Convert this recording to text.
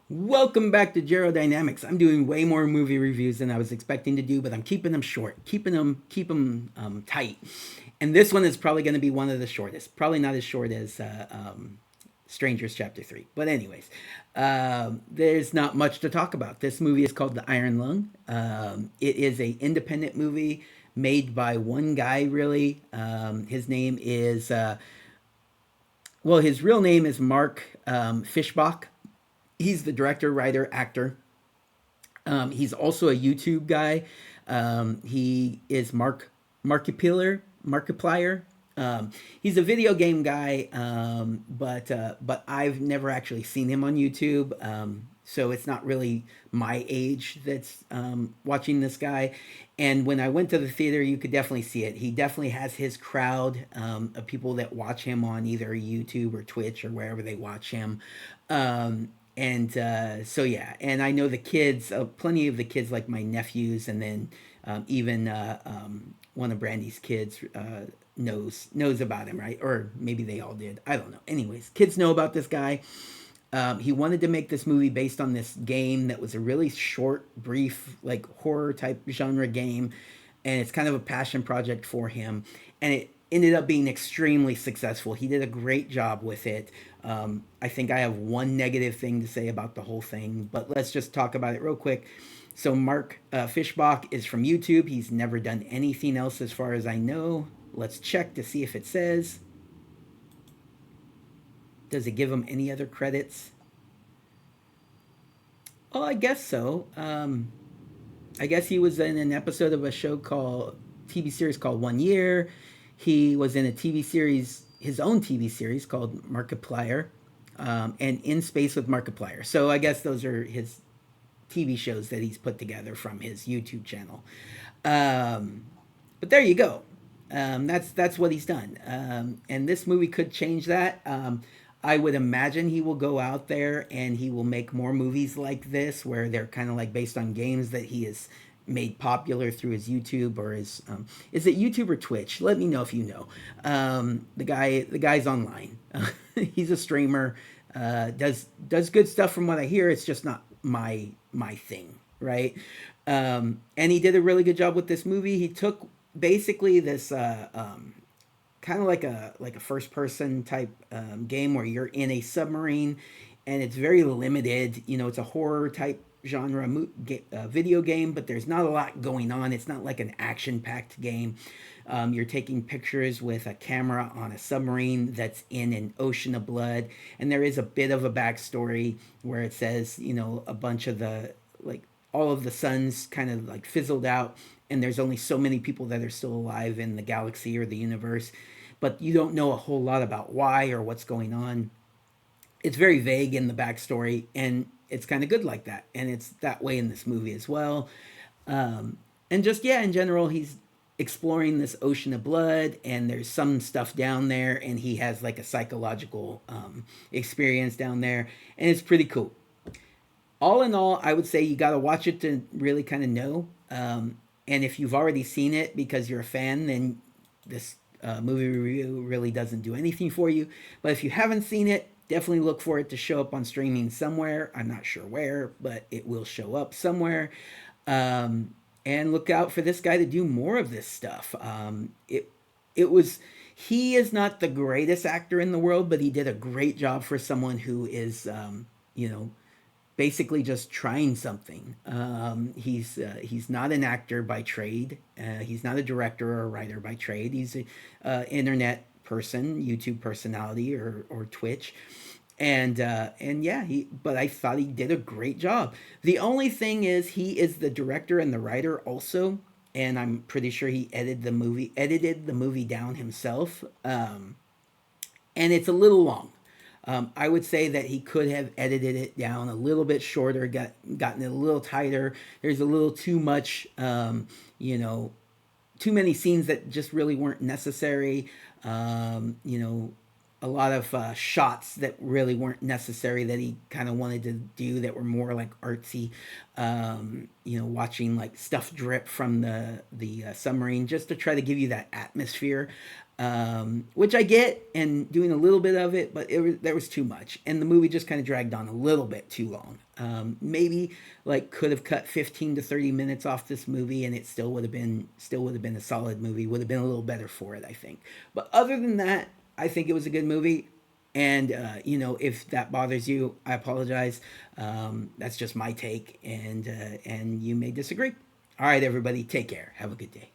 Welcome back to Dynamics. I'm doing way more movie reviews than I was expecting to do, but I'm keeping them short, keep them tight. And this one is probably going to be one of the shortest. Probably not as short as Strangers Chapter 3. But anyways, there's not much to talk about. This movie is called The Iron Lung. It is a independent movie made by one guy, really. His name is, his real name is Mark Fishbach. He's the director, writer, actor. He's also a YouTube guy. He is Markiplier. He's a video game guy, but I've never actually seen him on YouTube. So it's not really my age that's watching this guy. And when I went to the theater, you could definitely see it. He definitely has his crowd of people that watch him on either YouTube or Twitch or wherever they watch him. And so yeah, and I know the kids, plenty of the kids, like my nephews, and then even one of Brandy's kids knows about him, right? Or maybe they all did. I don't know. Anyways, kids know about this guy. He wanted to make this movie based on this game that was a really short, brief, like horror type genre game, and it's kind of a passion project for him. And it ended up being extremely successful. He did a great job with it. I think I have one negative thing to say about the whole thing, but let's just talk about it real quick. So Mark Fishbach is from YouTube. He's never done anything else as far as I know. Let's check to see if it says. Does it give him any other credits? Oh, I guess so. I guess he was in an episode of a show called TV series called 1 Year. He was in a TV series, his own TV series called Markiplier, and In Space with Markiplier. So I guess those are his TV shows that he's put together from his YouTube channel. Um, but there you go. That's what he's done. And this movie could change that. I would imagine he will go out there and he will make more movies like this, where they're kind of like based on games that he has made popular through his YouTube or his is it YouTube or Twitch? Let me know if you know. The guy's online. He's a streamer. Does good stuff from what I hear. It's just not my thing, right? And he did a really good job with this movie. He took basically this kind of like a first person type game where you're in a submarine, and it's very limited. It's a horror type genre video game, but there's not a lot going on. It's not like an action packed game. You're taking pictures with a camera on a submarine that's in an ocean of blood, and there is a bit of a backstory where it says, a bunch of the like all of the suns kind of like fizzled out, and there's only so many people that are still alive in the galaxy or the universe, but you don't know a whole lot about why or what's going on. It's very vague in the backstory, and it's kind of good like that, and it's that way in this movie as well. And just, yeah, in general, he's exploring this ocean of blood, and there's some stuff down there, and he has like a psychological experience down there, and it's pretty cool. All in all, I would say you got to watch it to really kind of know. And if you've already seen it because you're a fan, then this movie review really doesn't do anything for you. But if you haven't seen it, definitely look for it to show up on streaming somewhere. I'm not sure where, but it will show up somewhere. And look out for this guy to do more of this stuff. It was he is not the greatest actor in the world, but he did a great job for someone who is you know basically just trying something. He's not an actor by trade. He's not a director or a writer by trade. He's a internet person, YouTube personality, or Twitch. And yeah, but I thought he did a great job. The only thing is he is the director and the writer also, and I'm pretty sure he edited the movie down himself. And it's a little long. I would say that he could have edited it down a little bit shorter, gotten it a little tighter. There's a little too much, you know, too many scenes that just really weren't necessary. You know, a lot of shots that really weren't necessary that he kind of wanted to do that were more like artsy. Watching like stuff drip from the submarine just to try to give you that atmosphere. which I get, and doing a little bit of it, but there was too much, and the movie just kind of dragged on a little bit too long. Maybe like could have cut 15 to 30 minutes off this movie, and it still would have been a solid movie. Would have been a little better for it, I think. But other than that, I think it was a good movie. And if that bothers you, I apologize. That's just my take, and you may disagree. All right, everybody, take care. Have a good day.